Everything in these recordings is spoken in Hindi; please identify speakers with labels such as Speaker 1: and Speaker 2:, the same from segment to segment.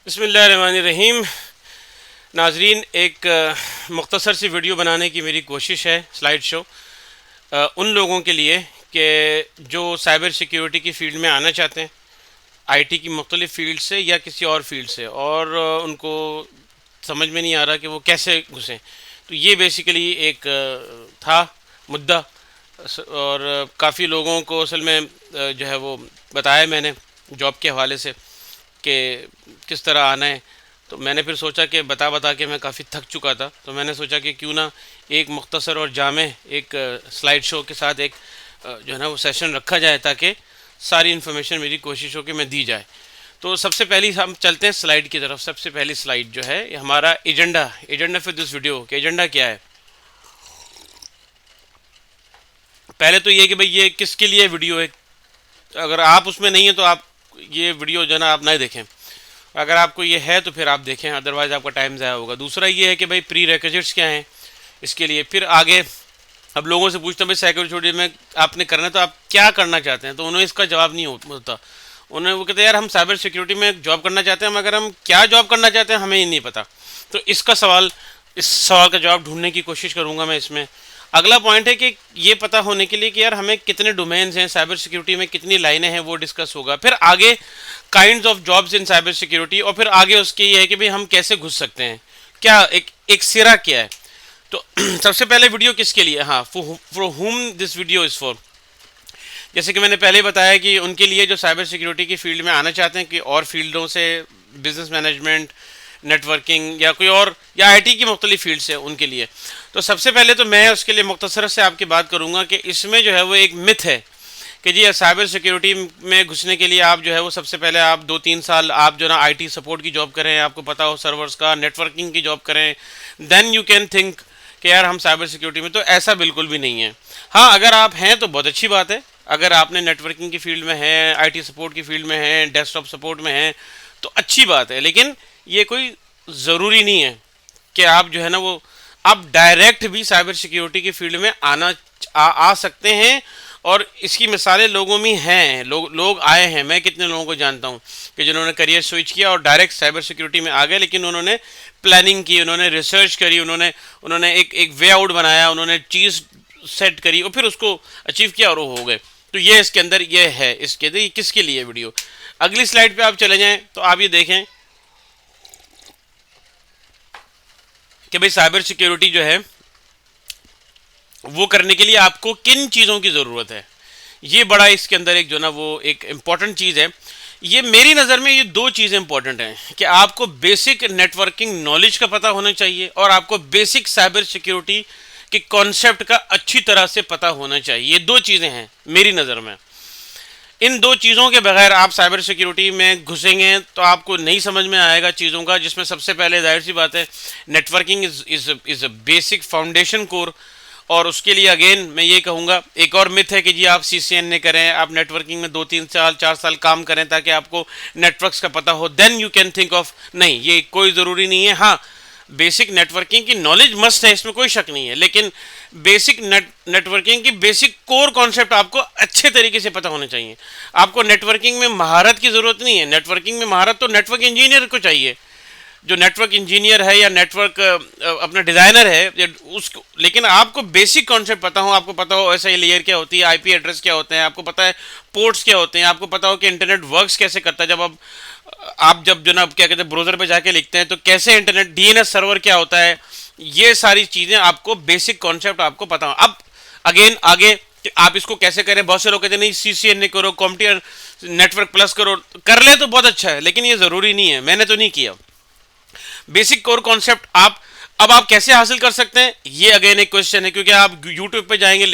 Speaker 1: बिस्मिल्लाहिर्रहमानिर्रहीम। नाजरीन, एक मुख्तसर सी वीडियो बनाने की मेरी कोशिश है, स्लाइड शो उन लोगों के लिए कि जो साइबर सिक्योरिटी की फ़ील्ड में आना चाहते हैं, आईटी की मुख्तलिफ़ फ़ील्ड से या किसी और फील्ड से, और उनको समझ में नहीं आ रहा कि वो कैसे घुसें। तो ये बेसिकली एक था मुद्दा। और काफ़ी लोगों को असल में जो है वो बताया मैंने जॉब के हवाले से कि किस तरह आना है। तो मैंने फिर सोचा कि बता बता के मैं काफ़ी थक चुका था, तो मैंने सोचा कि क्यों ना एक मुख्तसर और जामे एक स्लाइड शो के साथ एक जो है ना वो सेशन रखा जाए, ताकि सारी इन्फॉर्मेशन मेरी कोशिश हो कि मैं दी जाए। तो सबसे पहली हम चलते हैं स्लाइड की तरफ। सबसे पहली स्लाइड जो है ये हमारा एजेंडा फॉर दिस वीडियो कि एजेंडा क्या है। पहले तो ये कि भाई ये किसके लिए वीडियो है। अगर आप उसमें नहीं है तो आप ये वीडियो जो है ना आप ना देखें। अगर आपको ये है तो फिर आप देखें, अदरवाइज़ आपका टाइम ज़ाया होगा। दूसरा ये है कि भाई प्री रिक्विजिट्स क्या हैं इसके लिए। फिर आगे अब लोगों से पूछते हैं भाई सिक्योरिटी में आपने करना है तो आप क्या करना चाहते हैं, तो उन्हें इसका जवाब नहीं होता। उन्हें वो कहते हैं यार हम साइबर सिक्योरिटी में जॉब करना चाहते हैं, मगर हम क्या जॉब करना चाहते हैं हमें ही नहीं पता। तो इस सवाल का जवाब ढूंढने की कोशिश करूंगा मैं इसमें। अगला पॉइंट है कि ये पता होने के लिए कि यार हमें कितने डोमेन्स हैं साइबर सिक्योरिटी में, कितनी लाइनें हैं, वो डिस्कस होगा। फिर आगे kinds of jobs in cyber security, और फिर आगे उसके ये है कि भाई हम कैसे घुस सकते हैं, क्या एक सिरा क्या है। तो सबसे पहले वीडियो किसके लिए, हाँ, फॉर हुम दिस वीडियो इज़ फॉर। जैसे कि मैंने पहले बताया कि उनके लिए जो साइबर सिक्योरिटी की फील्ड में आना चाहते हैं कि और फील्डों से, बिजनेस मैनेजमेंट, नेटवर्किंग या कोई और या आईटी की मुख्तलिफ फील्ड से, उनके लिए। तो सबसे पहले तो मैं उसके लिए मुख्तसर से आपकी बात करूंगा कि इसमें जो है वो एक मिथ है कि जी साइबर सिक्योरिटी में घुसने के लिए आप जो है वो सबसे पहले आप 2-3 साल आप जो ना आईटी सपोर्ट की जॉब करें, आपको पता हो सर्वर्स का, नेटवर्किंग की जॉब करें, देन यू कैन थिंक कि यार हम साइबर सिक्योरिटी में। तो ऐसा बिल्कुल भी नहीं है। हाँ, अगर आप हैं तो बहुत अच्छी बात है। अगर आपने नेटवर्किंग की फील्ड में हैं, आईटी सपोर्ट की फील्ड में हैं, डेस्कटॉप सपोर्ट में हैं, तो अच्छी बात है। लेकिन ये कोई ज़रूरी नहीं है कि आप जो है ना वो आप डायरेक्ट भी साइबर सिक्योरिटी की फील्ड में आ सकते हैं। और इसकी मिसालें लोगों में हैं, लोग आए हैं। मैं कितने लोगों को जानता हूं कि जिन्होंने करियर स्विच किया और डायरेक्ट साइबर सिक्योरिटी में आ गए, लेकिन उन्होंने प्लानिंग की, उन्होंने रिसर्च करी, उन्होंने उन्होंने एक वे आउट बनाया, उन्होंने चीज़ सेट करी और फिर उसको अचीव किया और वो हो गए। तो ये इसके अंदर ये है। इसके अंदर ये किसके लिए वीडियो। अगली स्लाइड पे आप चले जाएं तो आप ये देखें कि भाई साइबर सिक्योरिटी जो है वो करने के लिए आपको किन चीज़ों की ज़रूरत है। ये बड़ा इसके अंदर एक जो ना वो एक इम्पॉर्टेंट चीज़ है। ये मेरी नज़र में ये दो चीज़ें इंपॉर्टेंट हैं कि आपको बेसिक नेटवर्किंग नॉलेज का पता होना चाहिए और आपको बेसिक साइबर सिक्योरिटी के कॉन्सेप्ट का अच्छी तरह से पता होना चाहिए। ये दो चीज़ें हैं मेरी नज़र में। इन दो चीज़ों के बगैर आप साइबर सिक्योरिटी में घुसेंगे तो आपको नहीं समझ में आएगा चीज़ों का, जिसमें सबसे पहले जाहिर सी बात है networking is a basic foundation core. और उसके लिए अगेन मैं ये कहूँगा, एक और मिथ है कि जी आप CCNA करें, आप नेटवर्किंग में 2-3 साल 4 साल काम करें ताकि आपको नेटवर्क्स का पता हो, then you can think of. नहीं, ये कोई ज़रूरी नहीं है। हाँ, बेसिक नेटवर्किंग की नॉलेज मस्ट है, इसमें कोई शक नहीं है, लेकिन बेसिक नेटवर्किंग की बेसिक कोर कॉन्सेप्ट आपको अच्छे तरीके से पता होने चाहिए। आपको नेटवर्किंग में महारत की ज़रूरत नहीं है। नेटवर्किंग में महारत तो नेटवर्क इंजीनियर को चाहिए, जो नेटवर्क इंजीनियर है या नेटवर्क अपना डिज़ाइनर है उसको। लेकिन आपको बेसिक कॉन्सेप्ट पता हो, आपको पता हो ऐसा लेयर क्या होती है, आईपी एड्रेस क्या होते हैं, आपको पता है पोर्ट्स क्या होते हैं, आपको पता हो कि इंटरनेट वर्क्स कैसे करता है। जब आप जब जो ना क्या कहते हैं ब्राउज़र पे जाके लिखते हैं तो कैसे इंटरनेट, डीएनएस सर्वर क्या होता है, ये सारी चीज़ें आपको बेसिक कॉन्सेप्ट आपको पता हो। अब अगेन आगे कि आप इसको कैसे करें। बहुत से लोग कहते हैं नहीं CCNA करो, कॉम्प्यूटर नेटवर्क प्लस करो, कर ले तो बहुत अच्छा है, लेकिन ये ज़रूरी नहीं है। मैंने तो नहीं किया। बेसिक कोर कॉन्सेप्ट आप कैसे हासिल कर सकते हैं, ये अगेन एक क्वेश्चन है। क्योंकि आप यूट्यूब पे जाएंगे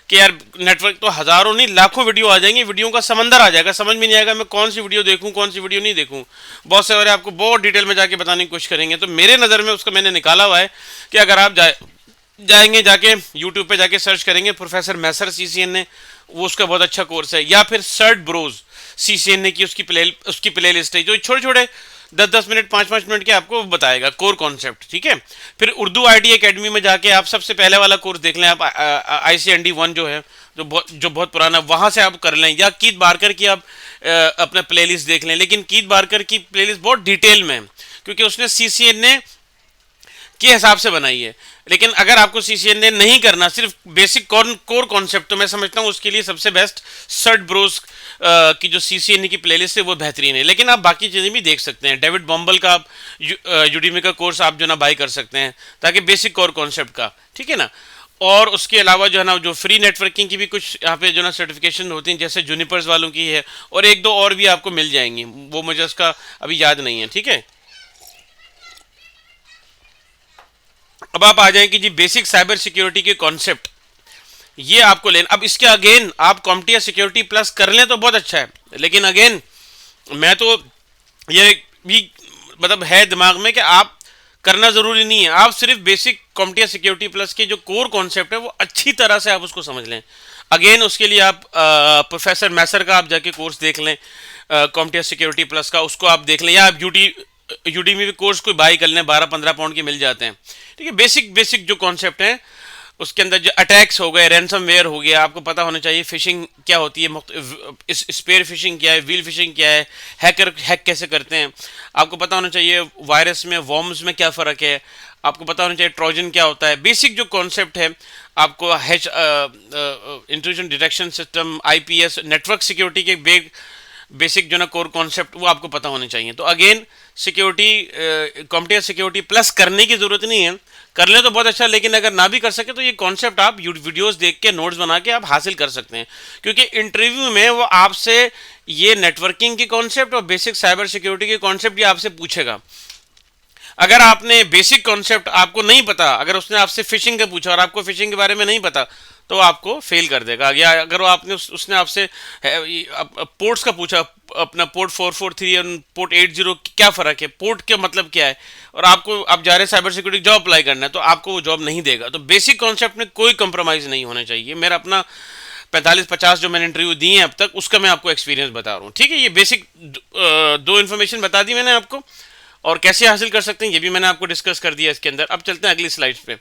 Speaker 1: कि यार नेटवर्क तो हज़ारों नहीं लाखों वीडियो आ जाएंगे, वीडियो का समंदर आ जाएगा, समझ में नहीं आएगा मैं कौन सी वीडियो देखूं कौन सी वीडियो नहीं देखूं। बहुत से बारे आपको बहुत डिटेल में जाके बताने की कोशिश करेंगे। तो मेरे नज़र में उसका मैंने निकाला हुआ है कि अगर आप जाएंगे जाके यूट्यूब पे जाके सर्च करेंगे प्रोफेसर मैसर CCNA, वो उसका बहुत अच्छा कोर्स है। या फिर सर्ट ब्रोज CCNA की उसकी प्ले लिस्ट है, जो छोटे छोटे 10-10 मिनट 5-5 मिनट के आपको बताएगा कोर कॉन्सेप्ट, ठीक है। फिर उर्दू आईटी एकेडमी में जाके आप सबसे पहले वाला कोर्स देख लें, आप ICND 1 जो है, जो बहुत पुराना, वहां से आप कर लें, या कीथ बारकर की आप अपना प्लेलिस्ट देख लें। लेकिन कीथ बारकर की प्लेलिस्ट बहुत डिटेल में है, क्योंकि उसने CCNA के हिसाब से बनाई है। लेकिन अगर आपको CCNA नहीं करना, सिर्फ बेसिक कोर कॉन्सेप्ट, तो मैं समझता हूँ उसके लिए सबसे बेस्ट सर्ट ब्रोस की जो CCNA की प्लेलिस्ट है वो बेहतरीन है। लेकिन आप बाकी चीज़ें भी देख सकते हैं, डेविड बॉम्बल का आप यूडीमी का कोर्स आप जो ना बाई कर सकते हैं, ताकि बेसिक कोर कॉन्सेप्ट का, ठीक है ना। और उसके अलावा जो है ना, जो फ्री नेटवर्किंग की भी कुछ यहाँ पे जो ना सर्टिफिकेशन होती हैं, जैसे जूनिपर्स वालों की है, और एक दो और भी आपको मिल जाएंगी, वो मुझे उसका अभी याद नहीं है, ठीक है। अब आप आ जाएं कि जी बेसिक साइबर सिक्योरिटी के कॉन्सेप्ट, ये आपको लेना। अब इसके अगेन आप कॉम्प्टिया सिक्योरिटी प्लस कर लें तो बहुत अच्छा है, लेकिन अगेन मैं तो ये भी मतलब है दिमाग में कि आप करना जरूरी नहीं है, आप सिर्फ बेसिक कॉम्प्टिया सिक्योरिटी प्लस के जो कोर कॉन्सेप्ट है वो अच्छी तरह से आप उसको समझ लें। अगेन उसके लिए आप प्रोफेसर मैसर का आप जाके कोर्स देख लें, कॉम्प्टिया सिक्योरिटी प्लस का, उसको आप देख लें, या आप यूडीमी कोर्स को बाई कर लें, 12-15 पाउंड के मिल जाते हैं, ठीक है। बेसिक बेसिक जो कॉन्सेप्ट हैं उसके अंदर, जो अटैक्स हो गए, रैंसमवेयर हो गया, आपको पता होना चाहिए, फिशिंग क्या होती है, स्पेयर फिशिंग क्या है, व्हील फिशिंग क्या है, हैक कैसे करते हैं, आपको पता होना चाहिए वायरस में वॉर्म्स में क्या फ़र्क है, आपको पता होना चाहिए ट्रोजन क्या होता है। बेसिक जो कॉन्सेप्ट है आपको intrusion detection system, IPS, network security के बेसिक जो ना कोर कॉन्सेप्ट वो आपको पता होने चाहिए। तो अगेन सिक्योरिटी कॉम्प्टिया सिक्योरिटी प्लस करने की ज़रूरत नहीं है, कर ले तो बहुत अच्छा, लेकिन अगर ना भी कर सके तो ये कॉन्सेप्ट आप वीडियोस देख के, नोट्स बना के आप हासिल कर सकते हैं, क्योंकि इंटरव्यू में वो आपसे ये नेटवर्किंग की कॉन्सेप्ट और बेसिक साइबर सिक्योरिटी के कॉन्सेप्ट ये आपसे पूछेगा। अगर आपने बेसिक कॉन्सेप्ट आपको नहीं पता, अगर उसने आपसे फिशिंग का पूछा और आपको फिशिंग के बारे में नहीं पता, तो आपको फेल कर देगा। या अगर वो आपने उसने आपसे पोर्ट्स का पूछा, अपना पोर्ट 443 और पोर्ट 80 क्या फ़र्क है, पोर्ट का मतलब क्या है, और आपको आप जा रहे साइबर सिक्योरिटी जॉब अप्लाई करना है, तो आपको वो जॉब नहीं देगा। तो बेसिक कॉन्सेप्ट में कोई कंप्रोमाइज़ नहीं होना चाहिए। मेरा अपना 45-50 जो मैंने इंटरव्यू दिए हैं अब तक, उसका मैं आपको एक्सपीरियंस बता रहा हूँ, ठीक है। ये बेसिक दो इन्फॉर्मेशन बता दी मैंने आपको, और कैसे हासिल कर सकते हैं ये भी मैंने आपको डिस्कस कर दिया इसके अंदर। अब चलते हैं अगली स्लाइड्स पे।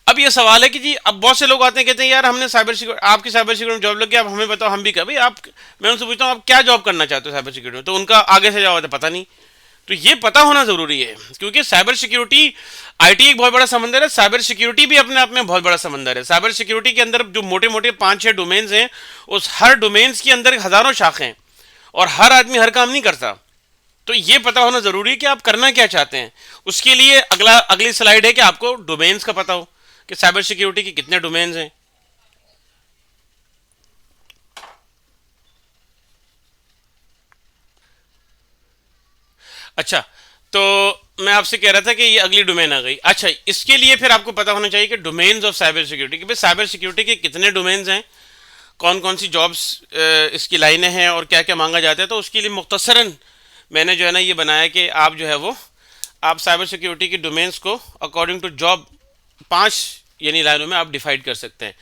Speaker 1: अब ये सवाल है कि जी, अब बहुत से लोग आते हैं, कहते हैं यार हमने साइबर सिक्योरिटी, आपकी साइबर सिक्योरिटी में जॉब लग गया, अब हमें बताओ हम भी कर भाई आप। मैं उनसे पूछता हूँ आप क्या जॉब करना चाहते हो साइबर सिक्योरिटी में, तो उनका आगे से जवाब है पता नहीं। तो ये पता होना जरूरी है, क्योंकि साइबर सिक्योरिटी, IT एक बहुत बड़ा समंदर है, साइबर सिक्योरिटी भी अपने आप में बहुत बड़ा समंदर है। साइबर सिक्योरिटी के अंदर जो मोटे मोटे 5-6 डोमेन्स हैं, उस हर डोमेन्स के अंदर हजारों शाखें हैं, और हर आदमी हर काम नहीं करता। तो ये पता होना जरूरी है कि आप करना क्या चाहते हैं। उसके लिए अगली स्लाइड है कि आपको डोमेन्स का पता हो कि साइबर सिक्योरिटी के कितने डोमेन्स हैं। अच्छा, तो मैं आपसे कह रहा था कि ये अगली डोमेन आ गई। अच्छा, इसके लिए फिर आपको पता होना चाहिए कि डोमेन्स ऑफ साइबर सिक्योरिटी, कि भाई साइबर सिक्योरिटी के कितने डोमेन्स हैं, कौन कौन सी जॉब्स इसकी लाइनें हैं, और क्या क्या मांगा जाता है। तो उसके लिए मुख्तसरन मैंने जो है ना ये बनाया कि आप जो है वो, आप साइबर सिक्योरिटी के डोमेन्स को अकॉर्डिंग टू जॉब 5 यानी लाइनों में आप डिवाइड कर सकते हैं।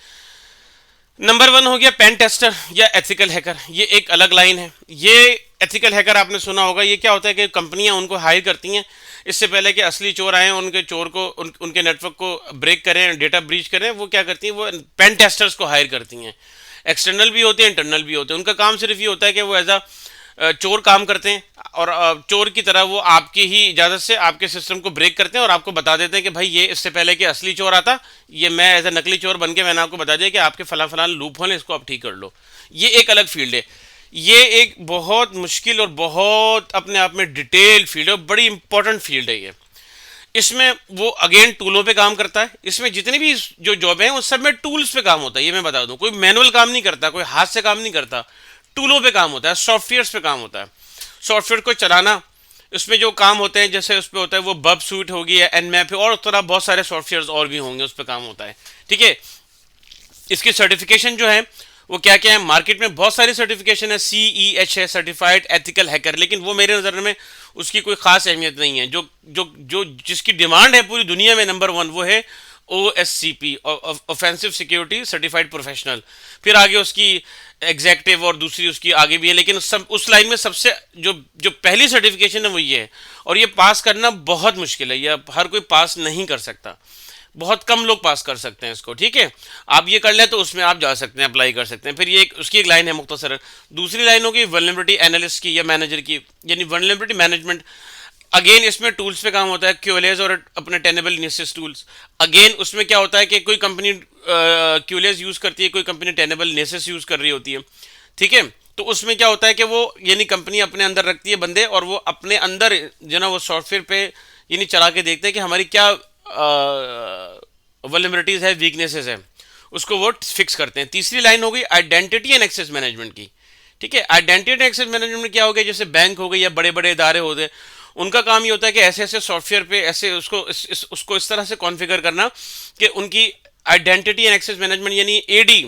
Speaker 1: नंबर 1 हो गया पेन टेस्टर या एथिकल हैकर, ये एक अलग लाइन है। ये एथिकल हैकर आपने सुना होगा, ये क्या होता है कि कंपनियां उनको हायर करती हैं इससे पहले कि असली चोर आए, उनके चोर को उनके नेटवर्क को ब्रेक करें, डेटा ब्रीच करें, वो क्या करती हैं, वो पेन टेस्टर्स को हायर करती हैं। एक्सटर्नल भी होते हैं, इंटरनल भी होते हैं। उनका काम सिर्फ ये होता है कि वो एज चोर काम करते हैं, और चोर की तरह वो आपकी ही इजाज़त से आपके सिस्टम को ब्रेक करते हैं और आपको बता देते हैं कि भाई ये इससे पहले कि असली चोर आता, ये मैं एज ए नकली चोर बन के मैंने आपको बता दिया कि आपके फला फलान लूप होल है, इसको आप ठीक कर लो। ये एक अलग फील्ड है। ये एक बहुत मुश्किल और बहुत अपने आप में डिटेल फील्ड है, बड़ी इंपॉर्टेंट फील्ड है ये। इसमें वो अगेन टूलों पे काम करता है। इसमें जितनी भी जो जॉब है उस सब में टूल्स पे काम होता है, ये मैं बता दूं। कोई मैनुअल काम नहीं करता, कोई हाथ से काम नहीं करता, टूलों पे काम होता है, सॉफ्टवेयर पे काम होता है। सॉफ्टवेयर को चलाना, उसमें जो काम होते हैं, जैसे उस पर होता है वो बब सूट होगी या एनमैप, और उस तरह बहुत सारे सॉफ्टवेयर और भी होंगे, उस पर काम होता है, ठीक है। इसकी सर्टिफिकेशन जो है वो क्या क्या है, मार्केट में बहुत सारी सर्टिफिकेशन है, CEH है, सर्टिफाइड एथिकल हैकर, लेकिन वो मेरे नज़र में उसकी कोई ख़ास अहमियत नहीं है। जो जो जो जिसकी डिमांड है पूरी दुनिया में नंबर 1 वो है OSCP, offensive security certified professional. फिर आगे उसकी एग्जेक्टिव और दूसरी उसकी आगे भी है, लेकिन उस लाइन में सबसे जो जो पहली सर्टिफिकेशन है वो ये है। और ये पास करना बहुत मुश्किल है, ये हर कोई पास नहीं कर सकता, बहुत कम लोग पास कर सकते हैं इसको। ठीक है, आप ये कर लें तो उसमें आप जा सकते हैं, अप्लाई कर सकते हैं। फिर ये उसकी एक लाइन है मुख्तसर। दूसरी लाइन होगी वल्नरेबिलिटी एनालिस्ट की या मैनेजर की, यानी वल्नरेबिलिटी मैनेजमेंट। अगेन इसमें टूल्स पे काम होता है, क्यूएलएस और अपने टेनेबल नेसिस टूल्स। अगेन उसमें क्या होता है कि कोई कंपनी क्यूएलएस यूज करती है, कोई कंपनी टेनेबल नेसिस यूज कर रही होती है। ठीक है, तो उसमें क्या होता है कि वो यानी कंपनी अपने अंदर रखती है बंदे, और वो अपने अंदर जो ना वो सॉफ्टवेयर पे यानी चला के देखते हैं कि हमारी क्या वल्नरेबिलिटीज है, वीकनेसेस है, उसको वो फिक्स करते हैं। तीसरी लाइन हो गई आइडेंटिटी एंड एक्सेस मैनेजमेंट की। ठीक है, आइडेंटिटी एंड एक्सेस मैनेजमेंट में क्या हो गया, जैसे बैंक हो गए या बड़े बड़े इदारे होते हैं, उनका काम ये होता है कि ऐसे ऐसे सॉफ्टवेयर पे ऐसे उसको इस तरह से कॉन्फ़िगर करना कि उनकी आइडेंटिटी एंड एक्सेस मैनेजमेंट यानी एडी,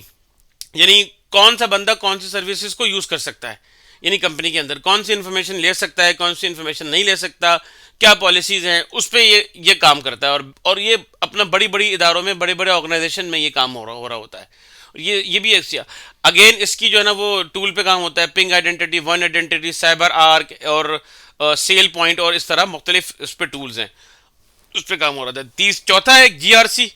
Speaker 1: यानी कौन सा बंदा कौन सी सर्विसेज को यूज कर सकता है, यानी कंपनी के अंदर कौन सी इंफॉर्मेशन ले सकता है, कौन सी इंफॉर्मेशन नहीं ले सकता, क्या पॉलिसीज हैं, उस पर ये काम करता है। और ये अपना बड़ी बड़ी इदारों में, बड़े बड़े ऑर्गेनाइजेशन में ये काम हो रहा होता है। ये भी एक अगेन इसकी जो है ना वो टूल पे काम होता है, ping identity, one identity, cyber arc और सेल पॉइंट, और इस तरह मुख्तलिफ उस पर टूल्स हैं, उस पर काम हो रहा था। चौथा है GRC,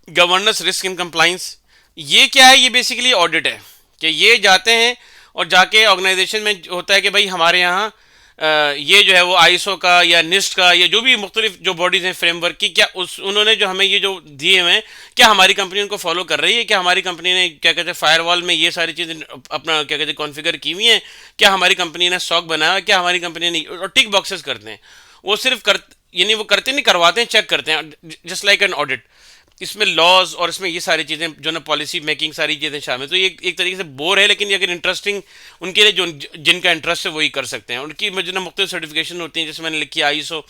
Speaker 1: governance risk in compliance. ये क्या है, ये बेसिकली ऑडिट है कि ये जाते हैं और जाके ऑर्गेनाइजेशन में होता है कि भाई हमारे यहाँ ये जो है वो ISO का या NIST का या जो भी मुख्तलिफ जो बॉडीज हैं फ्रेमवर्क की, क्या उन्होंने जो हमें ये जो दिए हुए हैं, क्या हमारी कंपनी उनको फॉलो कर रही है, क्या हमारी कंपनी ने क्या कहते हैं फायरवॉल में ये सारी चीज़ें अपना क्या कहते हैं कॉन्फ़िगर की हुई हैं, क्या हमारी कंपनी ने स्टॉक बनाया, क्या हमारी कंपनी ने, और टिक बॉक्सेस करते हैं। वो सिर्फ कर यानी वो करते नहीं, करवाते हैं, चेक करते हैं, जस्ट लाइक एन ऑडिट। इसमें लॉज और इसमें ये सारी चीज़ें जो ना पॉलिसी मेकिंग सारी चीज़ें शामिल। तो ये एक तरीके से बोर है, लेकिन ये अगर इंटरेस्टिंग उनके लिए जो जिनका इंटरेस्ट है वही कर सकते हैं। उनकी जो ना मुख्तलिफ सर्टिफिकेशन होती हैं, जैसे मैंने लिखी ISO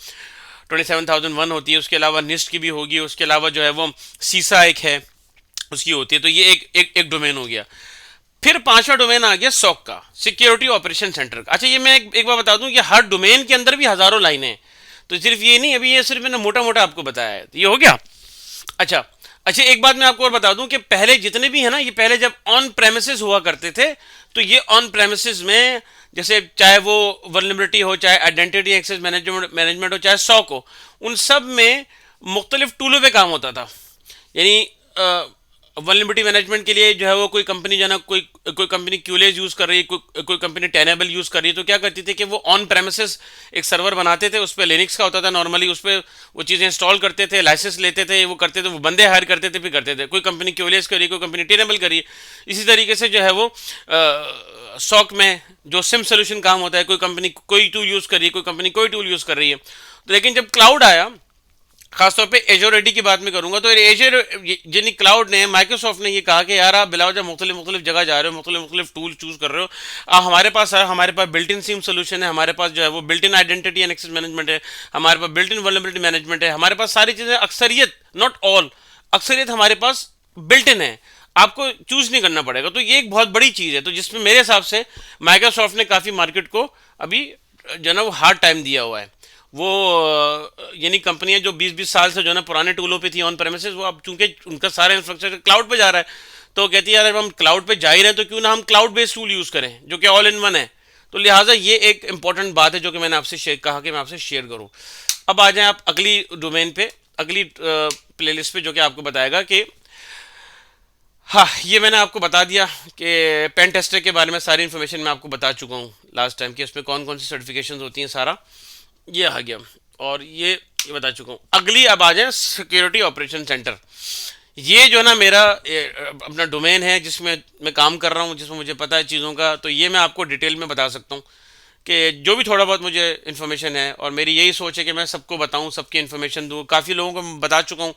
Speaker 1: 27001 होती है, उसके अलावा NIST की भी होगी, उसके अलावा जो है वो सीसा एक है उसकी होती है। तो ये एक डोमेन हो गया। फिर पांचवा डोमेन आ गया SOC का, सिक्योरिटी ऑपरेशन सेंटर का। अच्छा, ये मैं एक बार बता दूं कि हर डोमेन के अंदर भी हज़ारों लाइनें हैं, तो सिर्फ ये नहीं, अभी ये सिर्फ मैंने मोटा मोटा आपको बताया है, तो ये हो गया। अच्छा अच्छा, एक बात मैं आपको और बता दूं कि पहले जितने भी है ना, ये पहले जब ऑन प्रेमिसेस हुआ करते थे, तो ये ऑन प्रेमिसेस में जैसे चाहे वो वल्नरेबिलिटी हो, चाहे आइडेंटिटी एक्सेस मैनेजमेंट हो, चाहे SOC हो, उन सब में मुख्तलिफ टूलों पे काम होता था। यानी वल्नरेबिलिटी मैनेजमेंट के लिए जो है वो कोई कंपनी जो है ना, कोई कंपनी क्यूलेज यूज़ कर रही है, कोई कंपनी टेनेबल यूज़ कर रही है, तो क्या करती थी कि वो ऑन प्रेमिसेस एक सर्वर बनाते थे, उस पर लिनक्स का होता था नॉर्मली, उस पर वो चीज़ें इंस्टॉल करते थे, लाइसेंस लेते थे, वो करते थे, वो बंदे हायर करते थे, फिर करते थे। कोई कंपनी क्यूलेज करी, कोई कंपनी टेनेबल करी। इसी तरीके से जो है वो SOC में जो सिम सोल्यूशन काम होता है, कोई कंपनी कोई टूल यूज़ कर रही है, कोई कंपनी कोई टूल यूज़ कर रही है। तो लेकिन जब क्लाउड आया, खासतौर पे एजोर एडी की बात मैं करूंगा, तो एजोर जिन क्लाउड ने, माइक्रोसॉफ्ट ने ये कहा कि यार आप बिलाओ जब मुख्तलिफ जगह जा रहे हो, मुख्तलिफ टूल चूज कर रहे हो, हमारे पास बिल्ट इन सिम सोल्यूशन है, हमारे पास जो है वो built in identity and access management है, हमारे पास बिल्ट इन वल्नरेबिलिटी मैनेजमेंट है, हमारे पास सारी चीज़ें, अक्सरियत नॉट ऑल, अक्सरियत हमारे पास बिल्ट इन है, आपको चूज नहीं करना पड़ेगा। तो ये एक बहुत बड़ी चीज़ है, तो जिसमें मेरे हिसाब से माइक्रोसॉफ्ट ने काफ़ी मार्केट को अभी जो ना वो हार्ड टाइम दिया हुआ है। वो यानी कंपनियां जो 20-20 साल से जो है ना पुराने टूलों पे थी ऑन प्रेमिसेस, वो अब चूंकि उनका सारा इंफ्रास्ट्रक्चर क्लाउड पे जा रहा है, तो कहती है यार हम क्लाउड पे जा ही रहे हैं तो क्यों ना हम क्लाउड बेस्ड टूल यूज़ करें जो कि ऑल इन वन है। तो लिहाजा ये एक इंपॉर्टेंट बात है जो कि मैंने आपसे कहा कि मैं आपसे शेयर करूं। अब आ जाएं आप अगली डोमेन पे, अगली प्लेलिस्ट पे, जो कि आपको बताएगा कि हाँ, ये मैंने आपको बता दिया कि पेन टेस्टर के बारे में सारी इन्फॉर्मेशन मैं आपको बता चुका हूँ लास्ट टाइम कि उसमें कौन कौन सी सर्टिफिकेशन होती हैं, सारा ये आ गया, और ये बता चुका हूँ। अगली अब आ जाए सिक्योरिटी ऑपरेशन सेंटर। ये जो ना मेरा अपना डोमेन है जिसमें मैं काम कर रहा हूँ, जिसमें मुझे पता है चीज़ों का, तो ये मैं आपको डिटेल में बता सकता हूँ कि जो भी थोड़ा बहुत मुझे इन्फॉर्मेशन है, और मेरी यही सोच है कि मैं सबको बताऊँ, सबकी इन्फॉर्मेशन दूँ। काफ़ी लोगों को मैं बता चुका हूँ,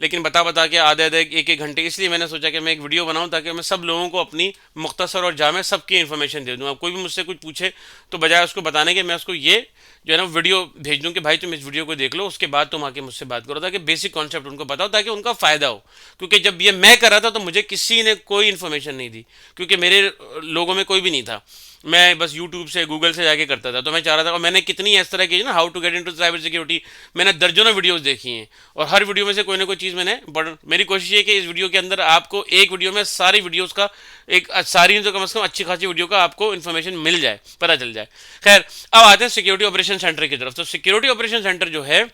Speaker 1: लेकिन बता के आधे आधे एक एक घंटे, इसलिए मैंने सोचा कि मैं एक वीडियो बनाऊं ताकि मैं सब लोगों को अपनी मुख्तसर और जामे सबकी इन्फॉर्मेशन दे दूं। अब कोई भी मुझसे कुछ पूछे तो बजाय उसको बताने के मैं उसको ये जो है ना वीडियो भेज दूं कि भाई तुम इस वीडियो को देख लो, उसके बाद तुम आके मुझसे बात करो, ताकि बेसिक कॉन्सेप्ट उनको बताओ, ताकि उनका फ़ायदा हो। क्योंकि जब ये मैं कर रहा था तो मुझे किसी ने कोई इन्फॉर्मेशन नहीं दी, क्योंकि मेरे लोगों में कोई भी नहीं था। मैं बस यूट्यूब से गूगल से जाके करता था। तो मैं चाह रहा था, और मैंने कितनी इस तरह की ना how to get into cyber security, मैंने दर्जनों वीडियोस देखी हैं, और हर वीडियो में से कोई ना कोई चीज़ मैंने मेरी कोशिश ये है कि इस वीडियो के अंदर आपको एक वीडियो में सारी वीडियोस का एक सारी तो कम से कम अच्छी खासी वीडियो का आपको इन्फॉर्मेशन मिल जाए, पता चल जाए। खैर, अब आते हैं सिक्योरिटी ऑपरेशन सेंटर की तरफ। तो सिक्योरिटी ऑपरेशन सेंटर जो है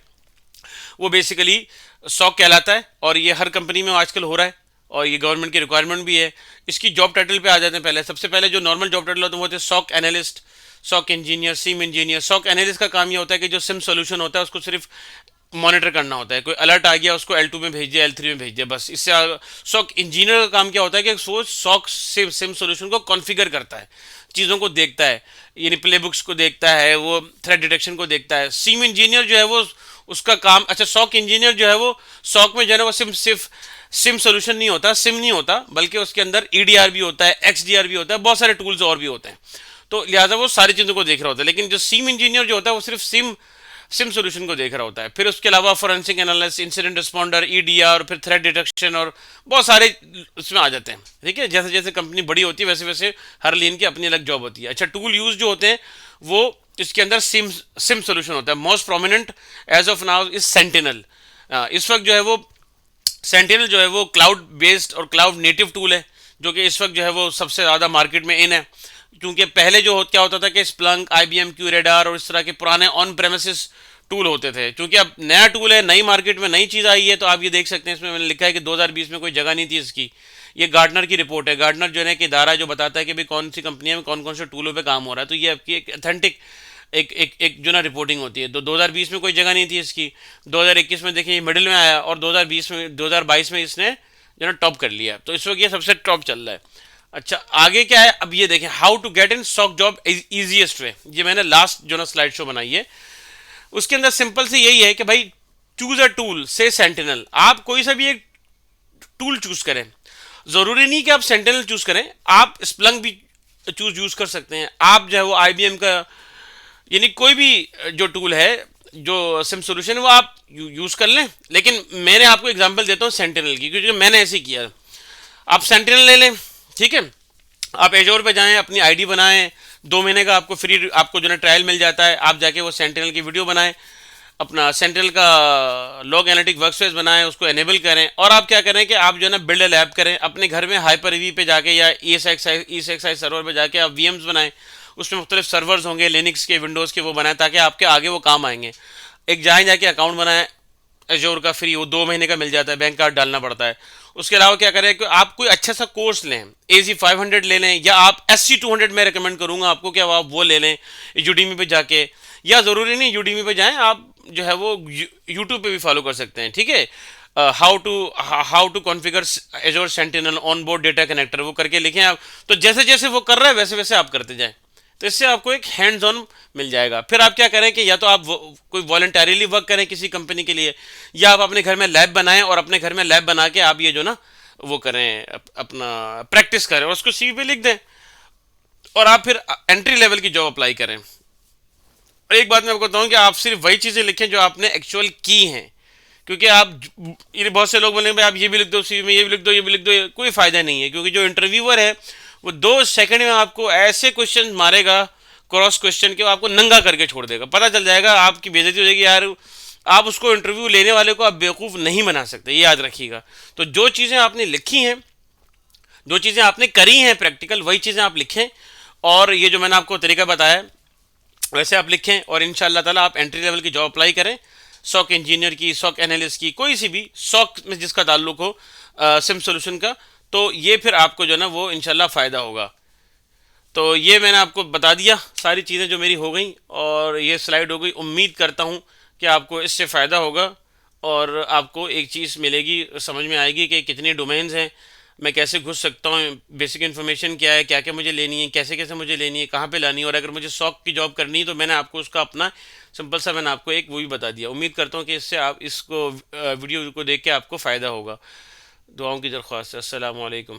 Speaker 1: वो बेसिकली सॉक कहलाता है, और ये हर कंपनी में आजकल हो रहा है, और ये गवर्नमेंट की रिक्वायरमेंट भी है। इसकी जॉब टाइटल पे आ जाते हैं। पहले सबसे पहले जो नॉर्मल जॉब टाइटल होते हैं वो होते हैं SOC analyst, SOC engineer, SIEM engineer. SOC analyst का काम ये होता है कि जो सिम सोल्यूशन होता है उसको सिर्फ मॉनिटर करना होता है। कोई अलर्ट आ गया उसको L2 में भेज दिया, L3 में भेज दिया, बस। इससे सॉक इंजीनियर का काम क्या होता है कि वो सॉक सिम सोल्यूशन को कॉन्फ़िगर करता है, चीज़ों को देखता है, यानी प्ले बुक्स को देखता है, वो थ्रेट डिटेक्शन को देखता है। सिम इंजीनियर जो है वो उसका काम, अच्छा, सॉक इंजीनियर जो है वो सॉक में जो है ना वो सिर्फ सिम सोल्यूशन नहीं होता, सिम नहीं होता, बल्कि उसके अंदर EDR भी होता है, XDR भी होता है, बहुत सारे टूल्स और भी होते हैं। तो लिहाजा वो सारी चीज़ों को देख रहा होता है। लेकिन जो सिम इंजीनियर जो होता है वो सिर्फ सिम सिम सोल्यूशन को देख रहा होता है। फिर उसके अलावा forensic analyst, incident responder, EDR, फिर थ्रेट डिटेक्शन, और बहुत सारे उसमें आ जाते हैं। ठीक है, जैसे जैसे कंपनी बड़ी होती है वैसे वैसे हर लेन की अपनी अलग जॉब होती है। अच्छा, टूल यूज जो होते हैं वो इसके अंदर सिम सिम सोल्यूशन होता है। Most prominent as of now is Sentinel. इस वक्त जो है वो सेंटिनल जो है वो क्लाउड बेस्ड और क्लाउड नेटिव टूल है, जो कि इस वक्त जो है वो सबसे ज़्यादा मार्केट में इन है। क्योंकि पहले क्या होता था कि स्प्लंक, IBM, क्यूरेडार और इस तरह के पुराने ऑन प्रेमिसेस टूल होते थे। क्योंकि अब नया टूल है, नई मार्केट में नई चीज़ आई है, तो आप ये देख सकते हैं इसमें मैंने लिखा है कि 2020 में कोई जगह नहीं थी इसकी। ये गार्डनर की रिपोर्ट है। गार्डनर जो है कि इदारा जो बताता है कि भाई कौन सी कंपनियों में कौन कौन से टूलों पे काम हो रहा है। तो ये आपकी एक अथेंटिक एक जो ना रिपोर्टिंग होती है। तो 2020 में कोई जगह नहीं थी इसकी। 2021 में देखिए मिडिल में आया, और 2022 में इसने जो ना टॉप कर लिया। तो इस वक्त ये सबसे टॉप चल रहा है। अच्छा, आगे क्या है, अब ये देखें, how to get in SOC job easiest way. ये मैंने लास्ट जो ना स्लाइड शो बनाई है, उसके अंदर सिंपल से यही है कि भाई चूज अ टूल से सेंटिनल। आप कोई सा भी एक टूल चूज करें, जरूरी नहीं कि आप सेंटिनल चूज करें, आप स्प्लंक भी यूज कर सकते हैं। आप जो है वो IBM का, यानी कोई भी जो टूल है, जो सिम सोल्यूशन है, वो आप यूज कर लें। लेकिन मैंने आपको एग्जांपल देता हूँ सेंटिनल की, क्योंकि मैंने ऐसे ही किया। आप सेंटिनल ले लें, ठीक है। आप एजोर पे जाएं, अपनी ID बनाएं, 2 महीने का आपको फ्री, आपको जो है ट्रायल मिल जाता है। आप जाके वो सेंटिनल की वीडियो बनाएं, अपना सेंटिनल का लॉग एनालिटिक वर्कस्पेस बनाएं, उसको एनेबल करें। और आप क्या करें कि आप जो है ना बिल्ड लैब करें अपने घर में, Hyper-V पे जाके या ESXi सर्वर पे जाके आप VMs बनाएं। उसमें मुख्तलिफ सर्वर्स होंगे, लिनक्स के, विंडोज़ के, वो बनाएं ताकि आपके आगे वो काम आएंगे। एक जाके अकाउंट बनाएं एजोर का फ्री, वो 2 महीने का मिल जाता है, बैंक कार्ड डालना पड़ता है। उसके अलावा क्या करें कि आप कोई अच्छा सा कोर्स लें, AZ500 ले लें, या आप SC200 में रिकमेंड करूंगा आपको कि आप वो ले लें यूडीमी पे जाके। या ज़रूरी नहीं यूडीमी पे जाएं, आप जो है वो यूट्यूब पे भी फॉलो कर सकते हैं। ठीक है, how to configure Azure Sentinel on board data connector, वो करके लिखें आप। तो जैसे जैसे वो कर रहा है वैसे वैसे आप करते जाएं, तो इससे आपको एक हैंड्स ऑन मिल जाएगा। फिर आप क्या करें कि या तो आप कोई वॉलंटरीली वर्क करें किसी कंपनी के लिए, या आप अपने घर में लैब बनाएं, और अपने घर में लैब बना के आप ये जो ना वो करें, अपना प्रैक्टिस करें, और उसको CV पे लिख दें, और आप फिर एंट्री लेवल की जॉब अप्लाई करें। और एक बात मैं आपको बताऊं कि आप सिर्फ वही चीज़ें लिखें जो आपने एक्चुअल की हैं। क्योंकि आप, ये बहुत से लोग बोलेंगे आप ये भी लिख दो CV में, ये भी लिख दो, ये भी लिख दो, कोई फ़ायदा नहीं है। क्योंकि जो इंटरव्यूअर है वो 2 सेकंड में आपको ऐसे क्वेश्चन मारेगा, क्रॉस क्वेश्चन के, वो आपको नंगा करके छोड़ देगा। पता चल जाएगा, आपकी बेइज्जती हो जाएगी यार। आप उसको इंटरव्यू लेने वाले को आप बेवकूफ़ नहीं बना सकते, ये याद रखिएगा। तो जो चीज़ें आपने लिखी हैं, जो चीज़ें आपने करी हैं प्रैक्टिकल, वही चीज़ें आप लिखें। और ये जो मैंने आपको तरीका बताया वैसे आप लिखें, और इंशाअल्लाह ताला आप एंट्री लेवल की जॉब अप्लाई करें। सॉक इंजीनियर की, सॉक एनालिस्ट की, कोई सी भी सॉक में जिसका ताल्लुक हो सिम सोल्यूशन का, तो ये फिर आपको जो है ना वो इंशाल्लाह फ़ायदा होगा। तो ये मैंने आपको बता दिया सारी चीज़ें जो मेरी हो गई, और ये स्लाइड हो गई। उम्मीद करता हूँ कि आपको इससे फ़ायदा होगा, और आपको एक चीज़ मिलेगी, समझ में आएगी कि कितने डोमेन्स हैं, मैं कैसे घुस सकता हूँ, बेसिक इन्फॉर्मेशन क्या है, क्या क्या मुझे लेनी है, कैसे कैसे मुझे लेनी है, कहाँ पे लानी है। और अगर मुझे शौक की जॉब करनी है तो मैंने आपको उसका अपना सिंपल सा मैंने आपको एक वो भी बता दिया। उम्मीद करता हूँ कि इससे आप इसको वीडियो को देख के आपको फ़ायदा होगा। दुआओं की दरख्वास्त है। अस्सलाम वालेकुम।